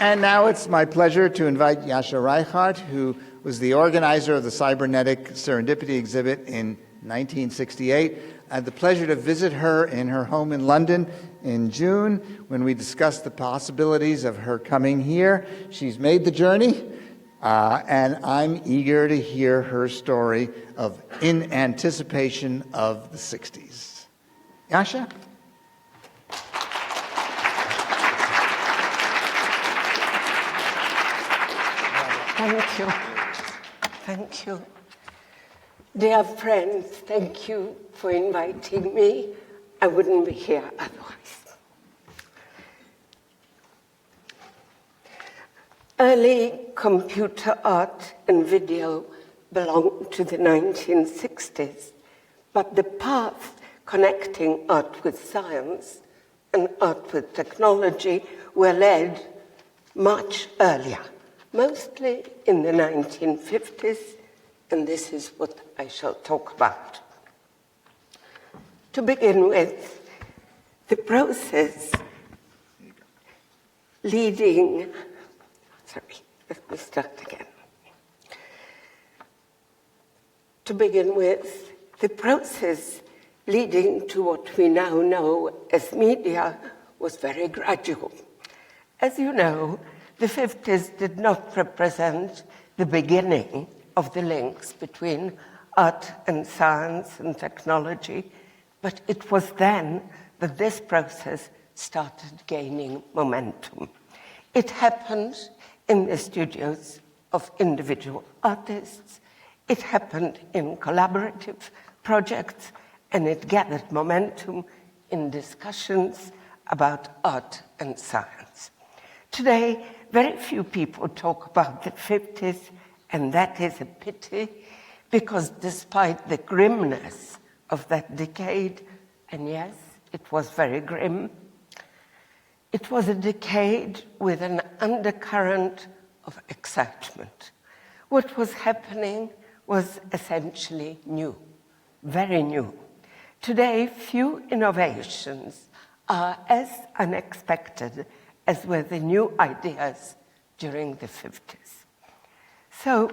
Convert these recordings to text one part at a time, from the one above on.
And now it's my pleasure to invite Jasia Reichardt, who was the organizer of the Cybernetic Serendipity exhibit in 1968. I had the pleasure to visit her in her home in London in June when we discussed the possibilities of her coming here. She's made the journey, and I'm eager to hear her story of In Anticipation of the 60s. Jasia? Thank you. Thank you. Dear friends, thank you for inviting me. I wouldn't be here otherwise. Early computer art and video belong to the 1960s, but the path connecting art with science and art with technology were led much earlier, mostly in the 1950s, and this is what I shall talk about. To begin with, the process leading, let me start again. To begin with, the process leading to what we now know as media was very gradual. As you know, the 50s did not represent the beginning of the links between art and science and technology, but it was then that this process started gaining momentum. It happened in the studios of individual artists, it happened in collaborative projects, and it gathered momentum in discussions about art and science. Today, very few people talk about the 50s, and that is a pity, because despite the grimness of that decade, and yes, it was very grim, it was a decade with an undercurrent of excitement. What was happening was essentially new, very new. Today, few innovations are as unexpected as were the new ideas during the 50s. So,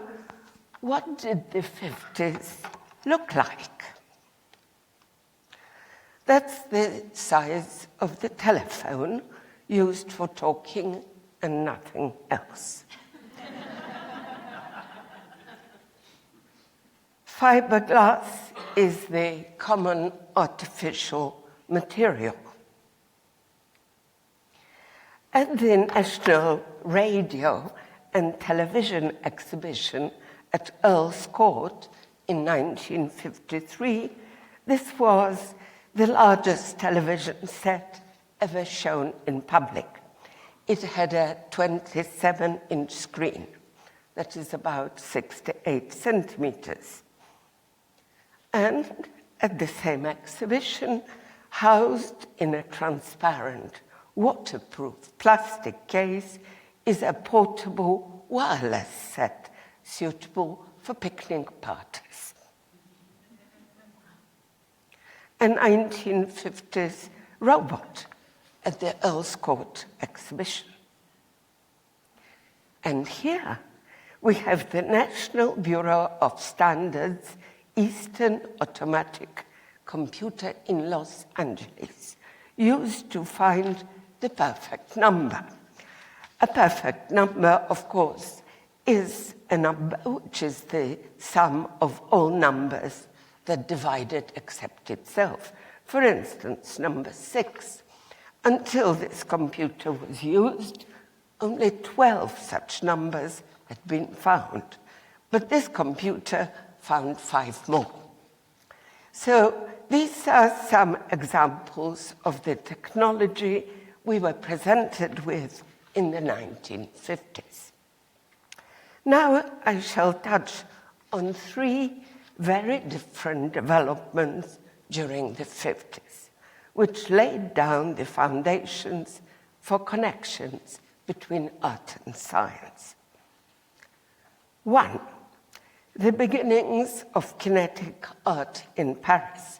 what did the 50s look like? That's the size of the telephone used for talking and nothing else. Fiberglass is the common artificial material. At the National Radio and Television Exhibition at Earl's Court in 1953, this was the largest television set ever shown in public. It had a 27-inch screen, that is about 6 to 8 centimeters. And at the same exhibition, housed in a transparent, waterproof plastic case, is a portable wireless set suitable for picnic parties. A 1950s robot at the Earl's Court exhibition. And here we have the National Bureau of Standards Eastern Automatic Computer in Los Angeles, used to find the perfect number. A perfect number, of course, is a number which is the sum of all numbers that divide it except itself. For instance, number 6. Until this computer was used, only 12 such numbers had been found. But this computer found 5 more. So these are some examples of the technology we were presented with in the 1950s. Now I shall touch on 3 very different developments during the 50s, which laid down the foundations for connections between art and science. 1, the beginnings of kinetic art in Paris.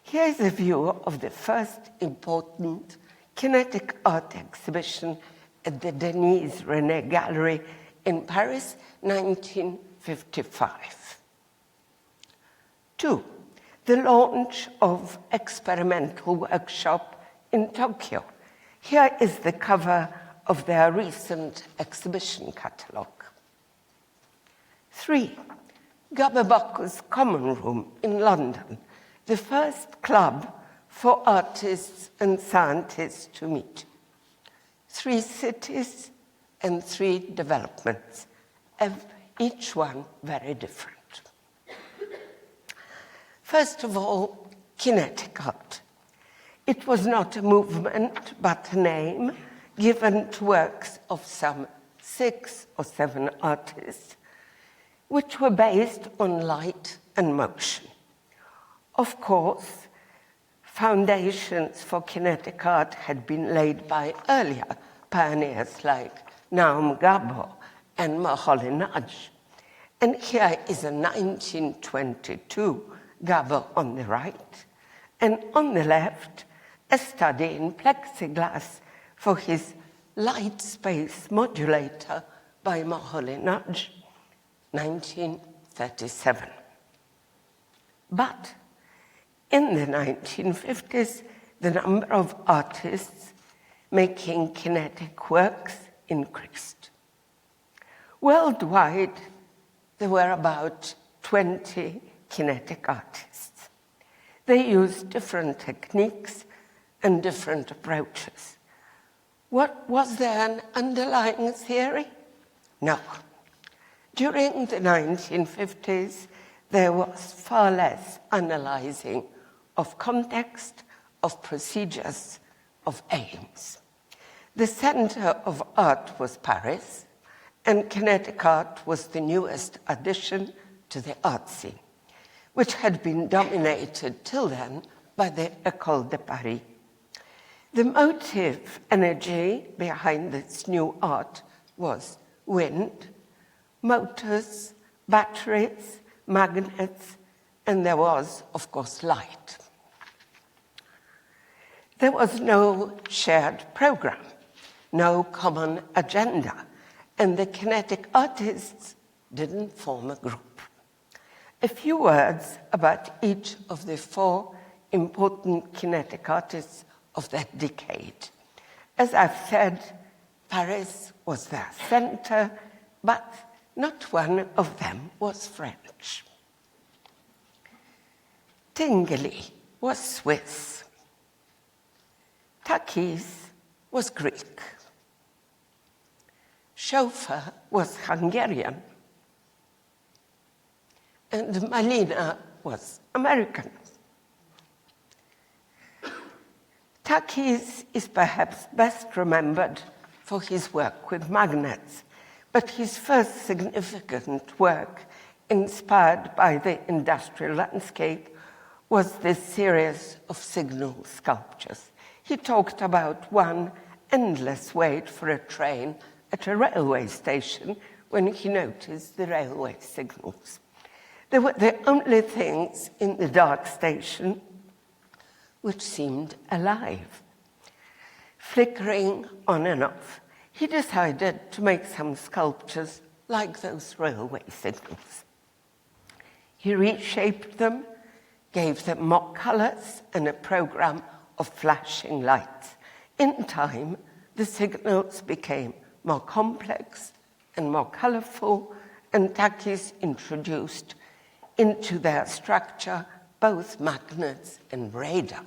Here is a view of the first important kinetic art exhibition at the Denise René Gallery in Paris, 1955. 2. The launch of Experimental Workshop in Tokyo. Here is the cover of their recent exhibition catalogue. 3. Gabberbuckle's Common Room in London, the first club for artists and scientists to meet. 3 cities and 3 developments, each one very different. First of all, kinetic art. It was not a movement, but a name given to works of some 6 or 7 artists, which were based on light and motion. Of course, foundations for kinetic art had been laid by earlier pioneers like Naum Gabor and Moholy-Nagy. And here is a 1922 Gabor on the right, and on the left, a study in plexiglass for his light space modulator by Moholy-Nagy, 1937. But in the 1950s, the number of artists making kinetic works increased. Worldwide, there were about 20 kinetic artists. They used different techniques and different approaches. Was there an underlying theory? No. During the 1950s, there was far less analyzing of context, of procedures, of aims. The center of art was Paris, and kinetic art was the newest addition to the art scene, which had been dominated till then by the École de Paris. The motive energy behind this new art was wind, motors, batteries, magnets, and there was, of course, light. There was no shared program, no common agenda, and the kinetic artists didn't form a group. A few words about each of the 4 important kinetic artists of that decade. As I've said, Paris was their center, but not one of them was French. Tinguely was Swiss. Takis was Greek. Schoeffer was Hungarian. And Malina was American. Takis is perhaps best remembered for his work with magnets, but his first significant work, inspired by the industrial landscape, was this series of signal sculptures. He talked about one endless wait for a train at a railway station when he noticed the railway signals. They were the only things in the dark station which seemed alive, flickering on and off. He decided to make some sculptures like those railway signals. He reshaped them, gave them more colors and a program of flashing lights. In time, the signals became more complex and more colorful, and Takis introduced into their structure both magnets and radar.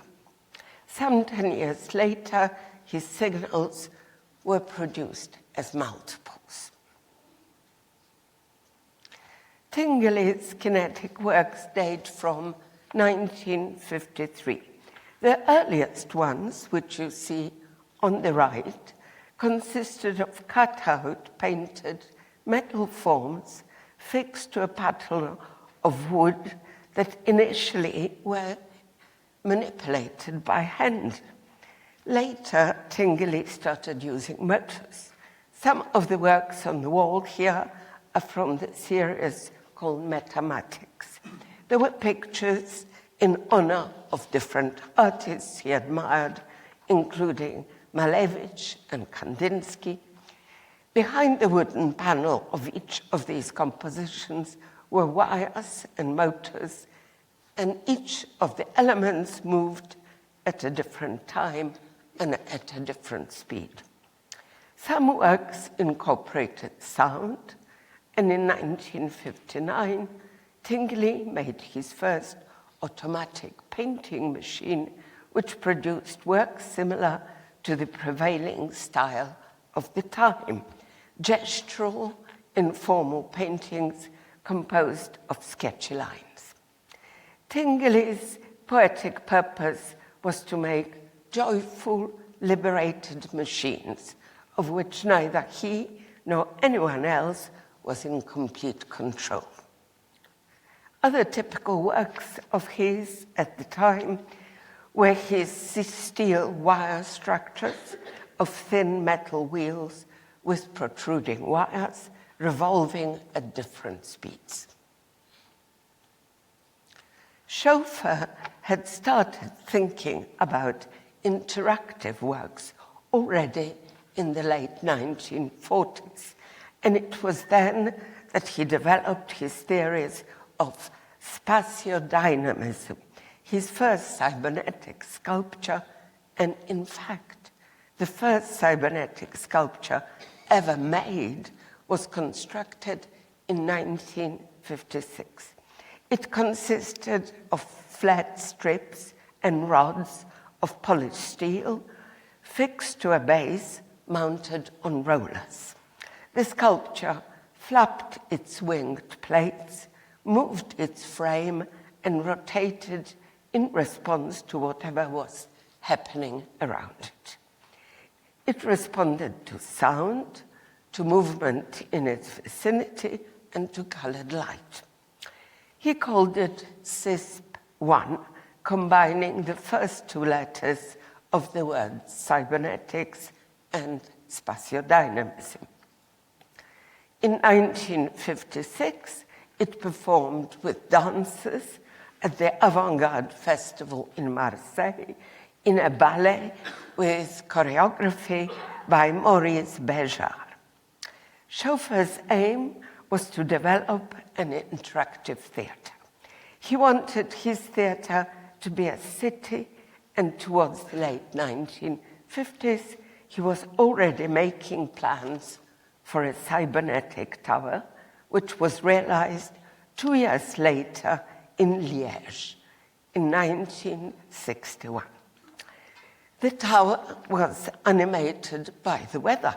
Some 10 years later, his signals were produced as multiples. Tinguely's kinetic works date from 1953. The earliest ones, which you see on the right, consisted of cut-out, painted metal forms fixed to a pattern of wood that initially were manipulated by hand. Later, Tinguely started using motors. Some of the works on the wall here are from the series called Mathematics. There were pictures in honor of different artists he admired, including Malevich and Kandinsky. Behind the wooden panel of each of these compositions were wires and motors, and each of the elements moved at a different time and at a different speed. Some works incorporated sound, and in 1959, Tingley made his first automatic painting machine, which produced works similar to the prevailing style of the time, gestural, informal paintings composed of sketchy lines. Tingley's poetic purpose was to make joyful, liberated machines, of which neither he nor anyone else was in complete control. Other typical works of his at the time were his steel wire structures of thin metal wheels with protruding wires revolving at different speeds. Schoeffer had started thinking about interactive works already in the late 1940s, and it was then that he developed his theories of spatiodynamism, his first cybernetic sculpture, and in fact, the first cybernetic sculpture ever made was constructed in 1956. It consisted of flat strips and rods of polished steel fixed to a base mounted on rollers. The sculpture flapped its winged plates, moved its frame, and rotated in response to whatever was happening around it. It responded to sound, to movement in its vicinity, and to colored light. He called it CISP-1, combining the first two letters of the words cybernetics and spatiodynamism. In 1956, it performed with dancers at the Avant-Garde Festival in Marseille in a ballet with choreography by Maurice Béjart. Schoeffer's aim was to develop an interactive theater. He wanted his theater to be a city, and towards the late 1950s, he was already making plans for a cybernetic tower, which was realized 2 years later in Liège in 1961. The tower was animated by the weather.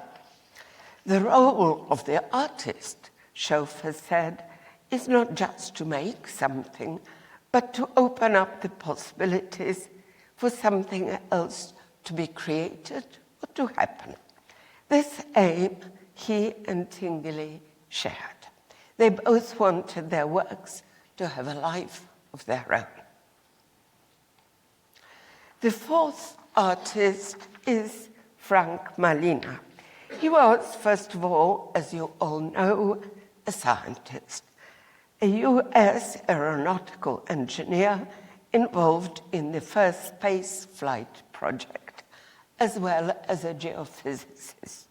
The role of the artist, Schoeffer said, is not just to make something, but to open up the possibilities for something else to be created or to happen. This aim he and Tingley shared. They both wanted their works to have a life of their own. The fourth artist is Frank Malina. He was, first of all, as you all know, a scientist, a US aeronautical engineer involved in the first space flight project, as well as a geophysicist.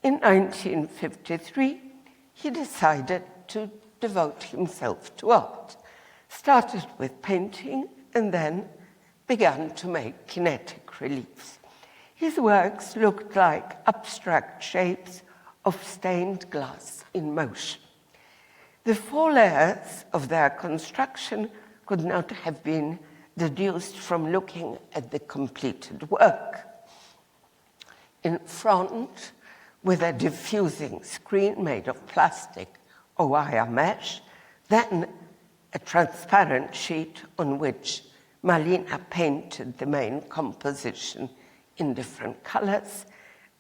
In 1953, he decided to devote himself to art, started with painting, and then began to make kinetic reliefs. His works looked like abstract shapes of stained glass in motion. The 4 layers of their construction could not have been deduced from looking at the completed work. In front, with a diffusing screen made of plastic or wire mesh, then a transparent sheet on which Malina painted the main composition in different colors,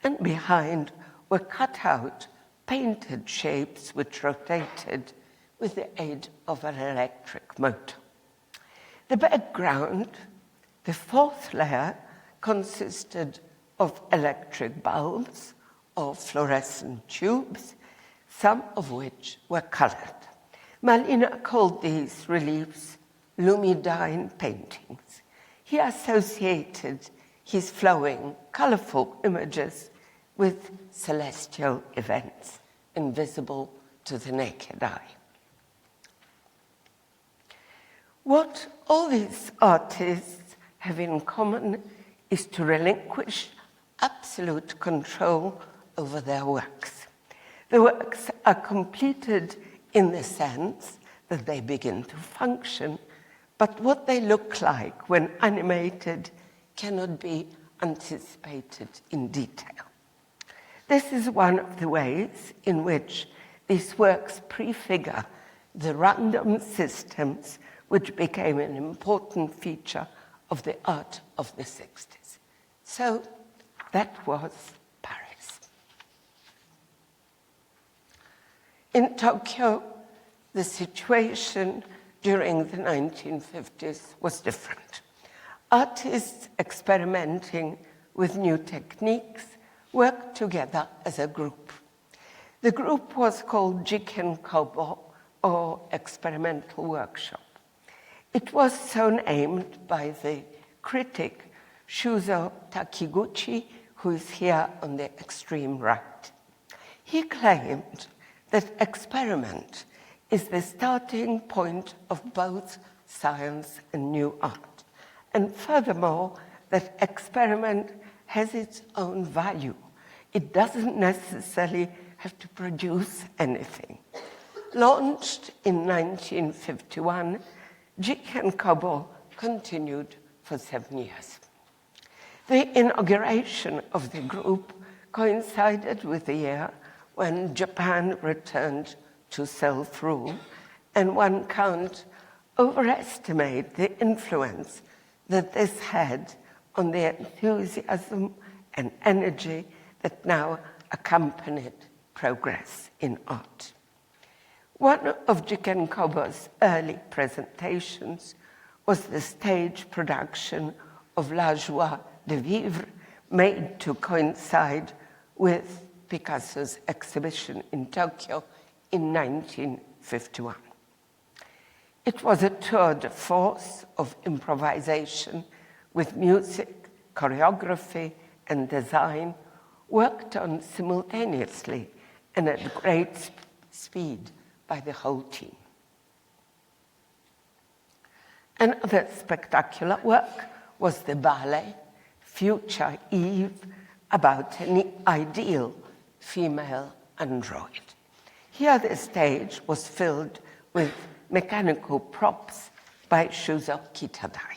and behind were cut out painted shapes which rotated with the aid of an electric motor. The background, the 4th layer, consisted of electric bulbs or fluorescent tubes, some of which were colored. Malina called these reliefs lumidine paintings. He associated his flowing, colorful images with celestial events invisible to the naked eye. What all these artists have in common is to relinquish absolute control over their works. The works are completed in the sense that they begin to function, but what they look like when animated cannot be anticipated in detail. This is one of the ways in which these works prefigure the random systems which became an important feature of the art of the 60s. So that was Paris. In Tokyo, the situation during the 1950s was different. Artists experimenting with new techniques worked together as a group. The group was called Jiken Kobo, or Experimental Workshop. It was so named by the critic Shuzo Takiguchi, who is here on the extreme right. He claimed that experiment is the starting point of both science and new art, and furthermore, that experiment has its own value. It doesn't necessarily have to produce anything. Launched in 1951, Jiken Kobo continued for 7 years. The inauguration of the group coincided with the year when Japan returned to self-rule, and one can't overestimate the influence that this had on the enthusiasm and energy that now accompanied progress in art. One of Jiken Kobo's early presentations was the stage production of La Joie de Vivre, made to coincide with Picasso's exhibition in Tokyo in 1951. It was a tour de force of improvisation with music, choreography, and design worked on simultaneously and at great speed by the whole team. Another spectacular work was the ballet Future Eve, about an ideal female android. Here the stage was filled with mechanical props by Shuzo Kitadai.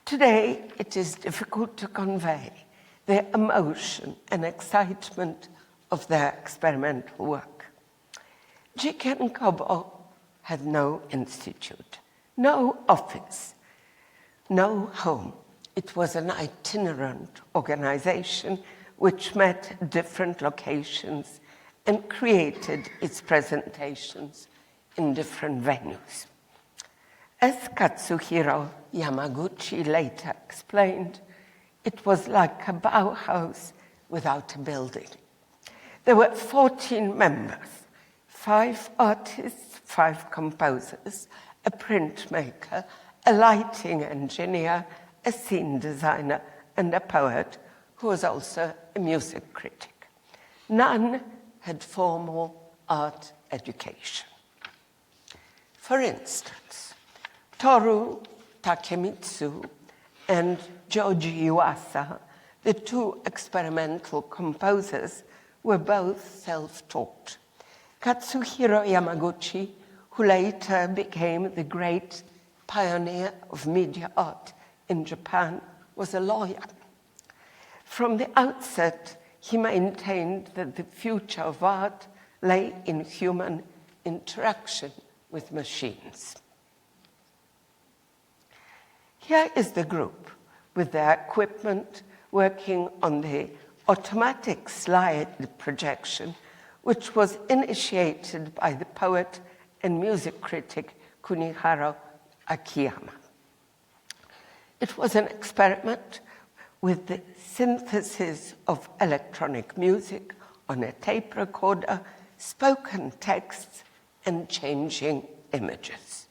Today, it is difficult to convey the emotion and excitement of their experimental work. Jiken Kobo had no institute, no office, no home. It was an itinerant organization which met different locations and created its presentations in different venues. As Katsuhiro Yamaguchi later explained, it was like a Bauhaus without a building. There were 14 members, 5 artists, 5 composers, a printmaker, a lighting engineer, a scene designer, and a poet who was also a music critic. None had formal art education. For instance, Toru Takemitsu and Joji Iwasa, the 2 experimental composers, were both self-taught. Katsuhiro Yamaguchi, who later became the great pioneer of media art in Japan, was a lawyer. From the outset, he maintained that the future of art lay in human interaction with machines. Here is the group with their equipment working on the automatic slide projection, which was initiated by the poet and music critic Kuniharo Akiyama. It was an experiment with the synthesis of electronic music on a tape recorder, spoken texts, and changing images.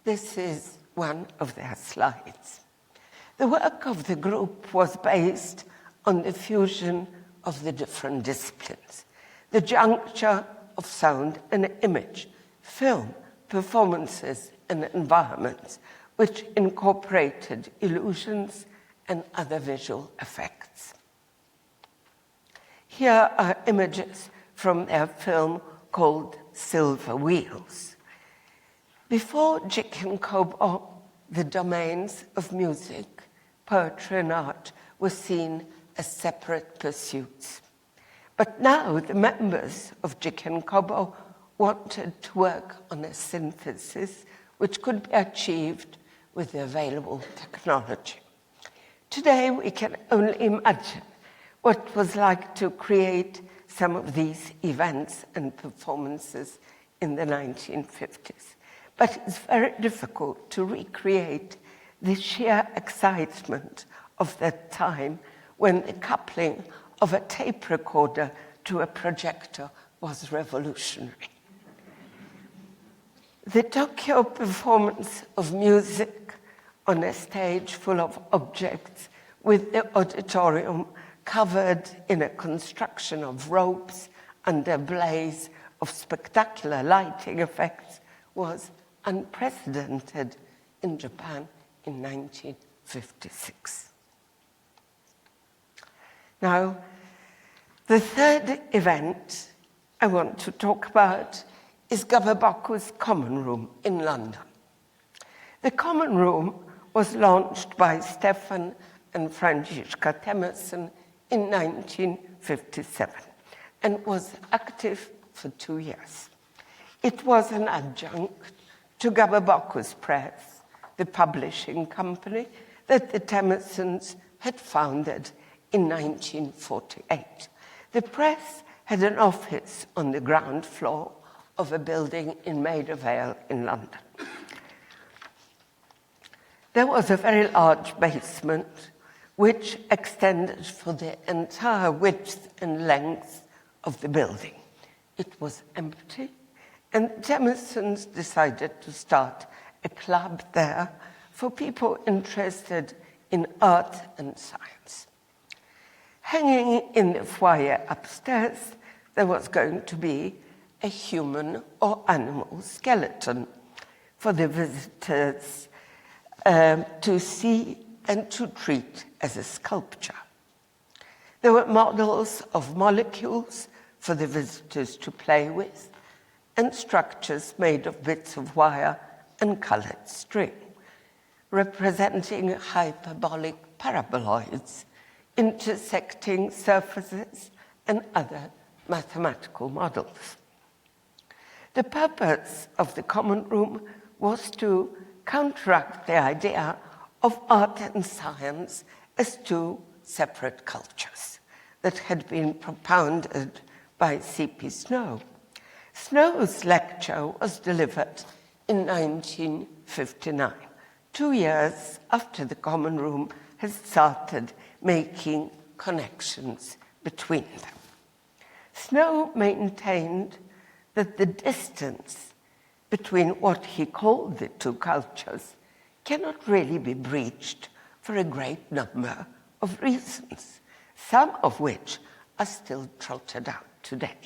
This is one of their slides. The work of the group was based on the fusion of the different disciplines, the juncture of sound and image, film, performances, and environments, which incorporated illusions and other visual effects. Here are images from their film called Silver Wheels. Before Jig and Cobo, the domains of music, poetry, and art were seen as separate pursuits. But now the members of Jig and Cobo wanted to work on a synthesis which could be achieved with the available technology. Today we can only imagine what it was like to create some of these events and performances in the 1950s. But it's very difficult to recreate the sheer excitement of that time when the coupling of a tape recorder to a projector was revolutionary. The Tokyo performance of music on a stage full of objects with the auditorium covered in a construction of ropes under a blaze of spectacular lighting effects was unprecedented in Japan in 1956. Now, the third event I want to talk about is Gababaku's Common Room in London. The Common Room was launched by Stefan and Franziska Temerson in 1957 and was active for 2 years. It was an adjunct to Gababaku's Press, the publishing company that the Temersons had founded in 1948. The press had an office on the ground floor of a building in Maida Vale in London. There was a very large basement which extended for the entire width and length of the building. It was empty, and the Temersons decided to start a club there for people interested in art and science. Hanging in the foyer upstairs, there was going to be a human or animal skeleton for the visitors to see and to treat as a sculpture. There were models of molecules for the visitors to play with, and structures made of bits of wire and colored string, representing hyperbolic paraboloids, intersecting surfaces, and other mathematical models. The purpose of the Common Room was to counteract the idea of art and science as two separate cultures that had been propounded by C.P. Snow. Snow's lecture was delivered in 1959, 2 years after the Common Room had started making connections between them. Snow maintained that the distance between what he called the two cultures cannot really be breached for a great number of reasons, some of which are still trotted out today.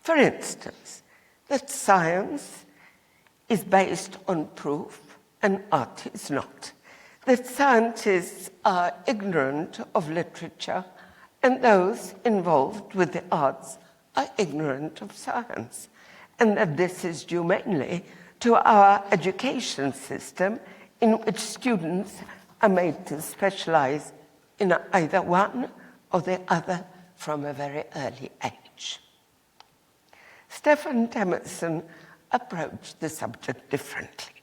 For instance, that science is based on proof and art is not, that scientists are ignorant of literature and those involved with the arts are ignorant of science, and that this is due mainly to our education system in which students are made to specialize in either one or the other from a very early age. Stefan Temerson approached the subject differently.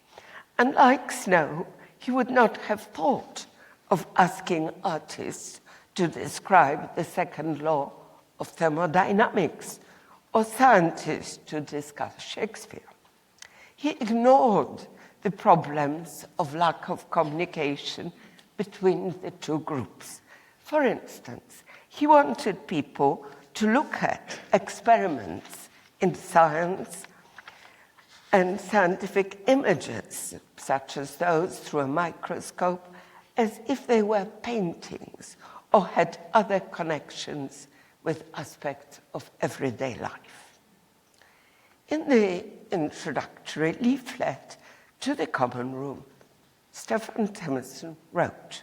Unlike Snow, he would not have thought of asking artists to describe the second law of thermodynamics or scientists to discuss Shakespeare. He ignored the problems of lack of communication between the two groups. For instance, he wanted people to look at experiments in science and scientific images, such as those through a microscope, as if they were paintings or had other connections with aspects of everyday life. In the introductory leaflet to the Common Room, Stephen Tennyson wrote,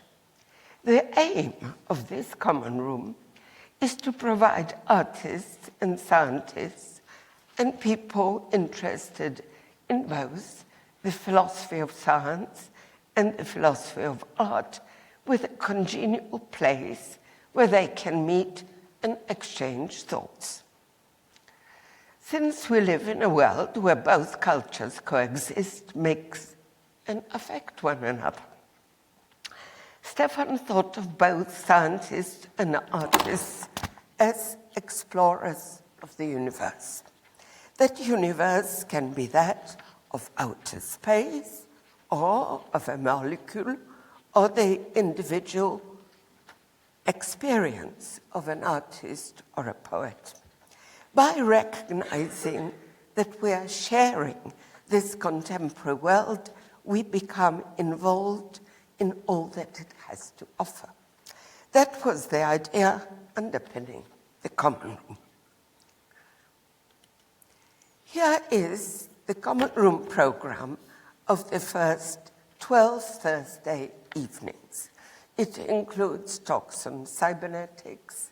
"The aim of this Common Room is to provide artists and scientists and people interested in both the philosophy of science and the philosophy of art with a congenial place where they can meet and exchange thoughts. Since we live in a world where both cultures coexist, mix, and affect one another, Stefan thought of both scientists and artists as explorers of the universe. That universe can be that of outer space, or of a molecule, or the individual experience of an artist or a poet. By recognizing that we are sharing this contemporary world, we become involved in all that it has to offer. That was the idea underpinning the Common Room. Here is the Common Room program of the first 12 Thursday evenings. It includes talks on cybernetics,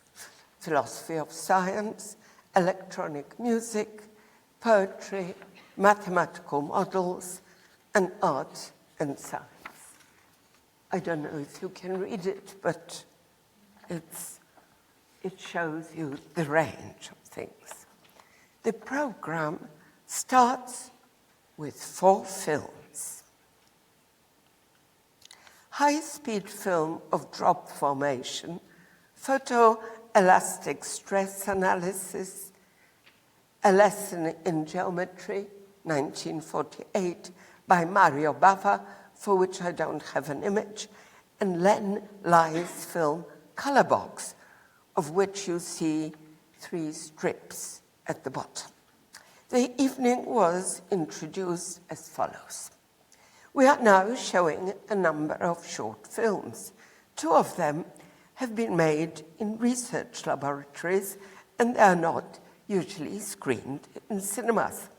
philosophy of science, electronic music, poetry, mathematical models, and art and science. I don't know if you can read it, but it shows you the range of things. The program starts with 4 films. High-speed film of drop formation, photoelastic stress analysis, A Lesson in Geometry, 1948, by Mario Bava, for which I don't have an image, and Len Lye's film Color Box, of which you see 3 strips at the bottom. The evening was introduced as follows. We are now showing a number of short films. 2 of them have been made in research laboratories, and they are not usually screened in cinemas.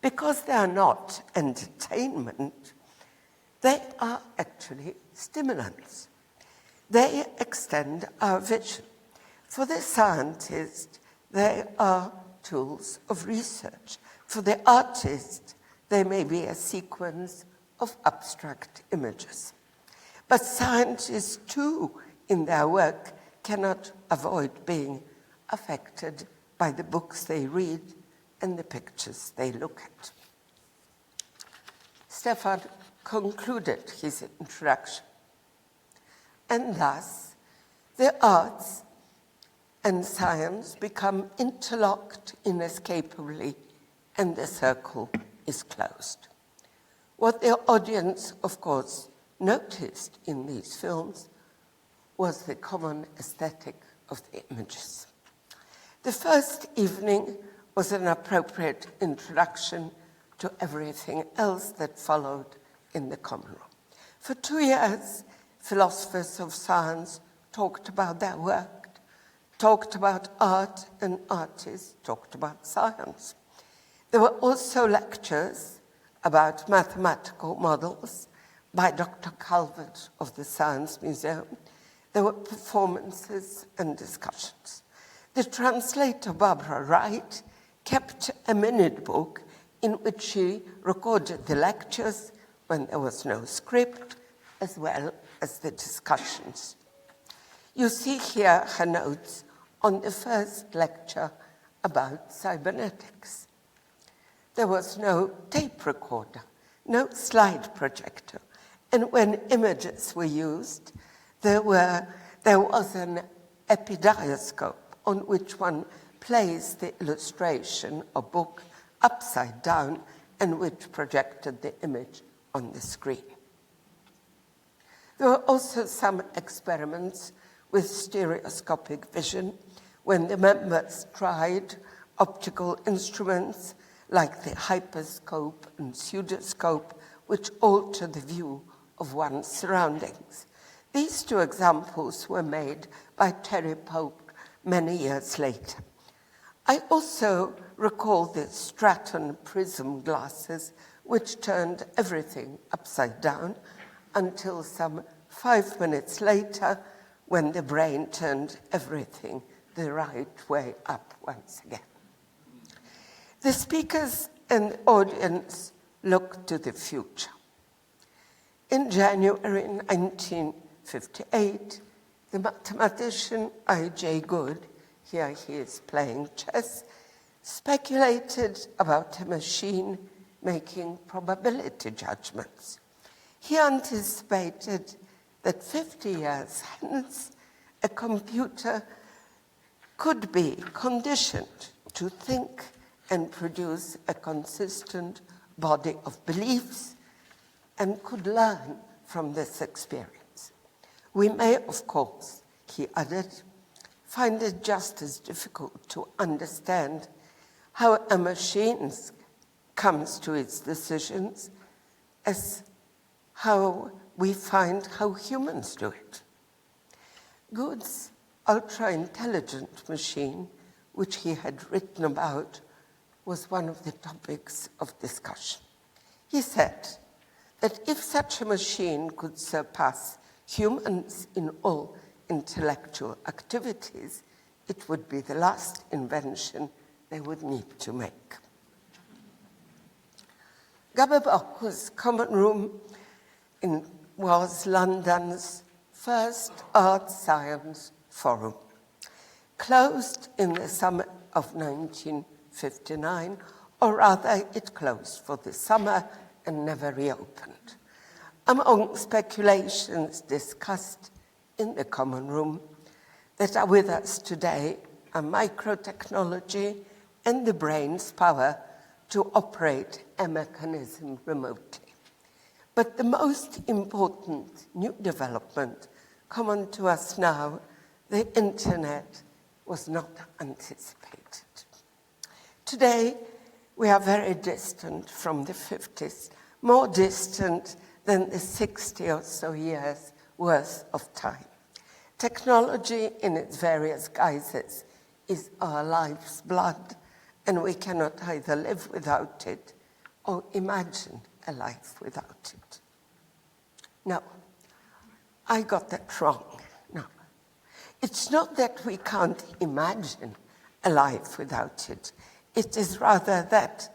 Because they are not entertainment, they are actually stimulants. They extend our vision. For the scientist, they are tools of research. For the artist, they may be a sequence of abstract images. But scientists, too, in their work, cannot avoid being affected by the books they read and the pictures they look at. Stefan concluded his introduction. And thus, the arts and science become interlocked inescapably, and the circle is closed. What the audience, of course, noticed in these films was the common aesthetic of the images. The first evening was an appropriate introduction to everything else that followed in the Common Room. For 2 years, philosophers of science talked about their work, talked about art, and artists talked about science. There were also lectures about mathematical models by Dr. Calvert of the Science Museum. There were performances and discussions. The translator, Barbara Wright, kept a minute book in which she recorded the lectures when there was no script, as well as the discussions. You see here her notes on the first lecture about cybernetics. There was no tape recorder, no slide projector, and when images were used, there was an epidiascope on which one placed the illustration or book upside down and which projected the image on the screen. There were also some experiments with stereoscopic vision when the members tried optical instruments like the hyperscope and pseudoscope, which alter the view of one's surroundings. These two examples were made by Terry Pope many years later. I also recall the Stratton prism glasses, which turned everything upside down until some 5 minutes later, when the brain turned everything the right way up once again. The speakers and audience looked to the future. In January 1958, the mathematician I.J. Good, here he is playing chess, speculated about a machine making probability judgments. He anticipated that 50 years hence, a computer could be conditioned to think and produce a consistent body of beliefs and could learn from this experience. We may, of course, he added, find it just as difficult to understand how a machine comes to its decisions as how we find how humans do it. Good's ultra-intelligent machine, which he had written about, was one of the topics of discussion. He said that if such a machine could surpass humans in all intellectual activities, it would be the last invention they would need to make. Gabberbock's common room was London's first art science forum. Closed in the summer of 1959, or rather it closed for the summer and never reopened. Among speculations discussed in the common room that are with us today are microtechnology and the brain's power to operate a mechanism remotely. But the most important new development common to us now, the internet, was not anticipated. Today, we are very distant from the 50s, more distant than the 60 or so years worth of time. Technology in its various guises is our life's blood, and we cannot either live without it or imagine a life without it. No, I got that wrong. No, it's not that we can't imagine a life without it. It is rather that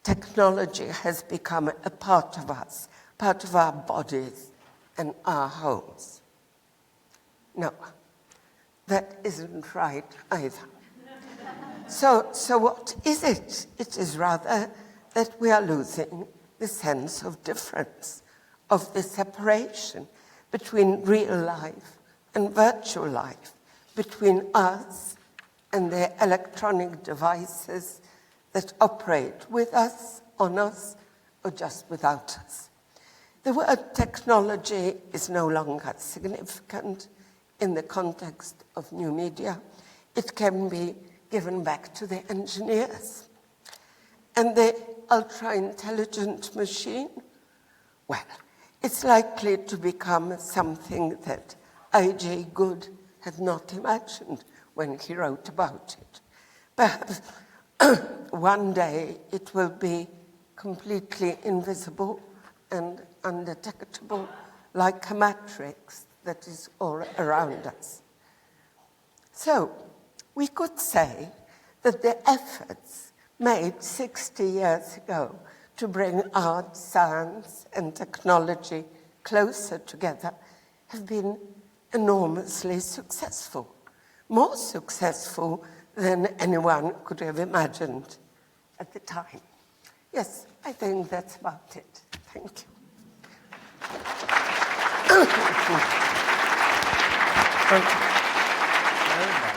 technology has become a part of us, part of our bodies and our homes. No, that isn't right either. So what is it? It is rather that we are losing the sense of difference, of the separation between real life and virtual life, between us and the electronic devices that operate with us, on us, or just without us. The word technology is no longer significant in the context of new media. It can be given back to the engineers. And the ultra-intelligent machine, well, it's likely to become something that I.J. Good had not imagined when he wrote about it. Perhaps one day it will be completely invisible and undetectable, like a matrix that is all around us. So we could say that the efforts made 60 years ago to bring art, science, and technology closer together have been enormously successful, more successful than anyone could have imagined at the time. Yes, I think that's about it. Thank you. Very much.